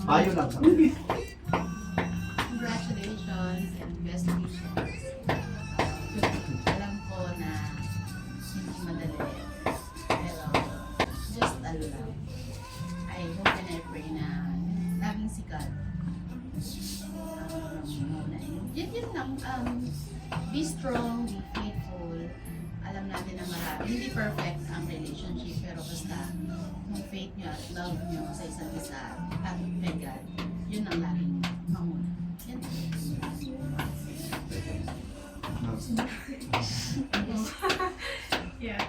Payo lang. Congratulations and best wishes. Alam ko na hindi madali. Pero just ano lang. I hope and I pray na laging sikat. Yun lang. Be strong, be faithful. Alam natin na marami. Hindi perfect ang relationship, pero basta yung faith nyo at love nyo sa isa't isa at kay God, yun ang laging manguna. Yan. Yeah,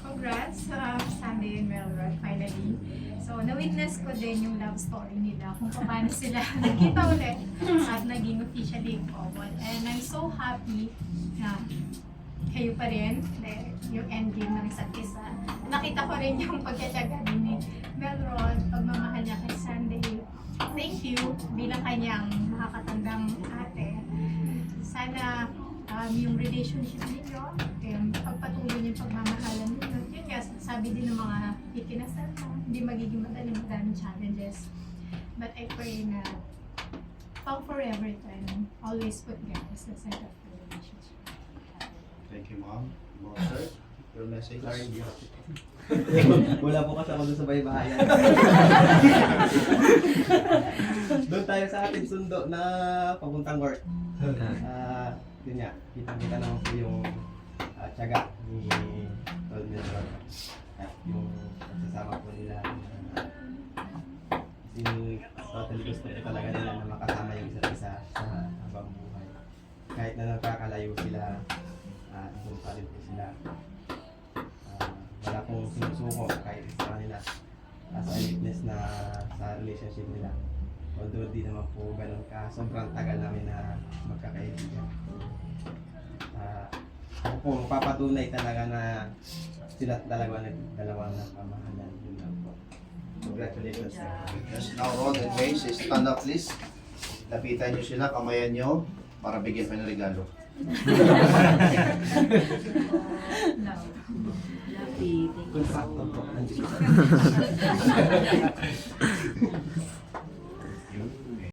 congrats Sandy and Melrod finally. So, na-witness ko din yung love story nila kung paano sila nagkita ulit at naging officially couple. And I'm so happy na kayo pa rin, yung endgame ng isa't isa. Nakita ko rin yung pagkatyaga din ni Melrod, pagmamahal niya kay Sandy. Thank you bilang kanyang makakatandang ate. Sana yung relationship ninyo, pagpatuloy niyo yung pagmamahalan ninyo. Yun nga, sabi din ng mga ikinasal mo, hindi magiging madaming challenges. But I pray na forever and always put God as the center of the relationship. Thank you, Ma'am. Ma'am, sir, your message? Sorry, hindi ako. Wala po kasi ako doon sa baybahayan. Doon tayo sa ating sundo na papuntang work. Yun nga, kita-kita naman po yung tiyaga ni Tol Melrod. At yung pagsasama po nila. Kasi totally gusto ko talaga nila na makasama yung isa't isa sa habang buhay. Kahit na nagkakalayo sila, doon pa rin po sila. Wala pong sinusuko kahit sa kanila as a witness na sa relationship nila. Although di naman po ganun ka, sobrang tagal namin na magkakaibigan. Ako po, mapapatunay talaga na sila dalawang nagpamahalan. Yun lang po. Congratulations. Yes, now Rod and Mace, stand up please. Lapitan nyo sila, kamayan nyo, para bigyan kayo ng regalo. Love. Lucky. Thank you so Contractor po. much.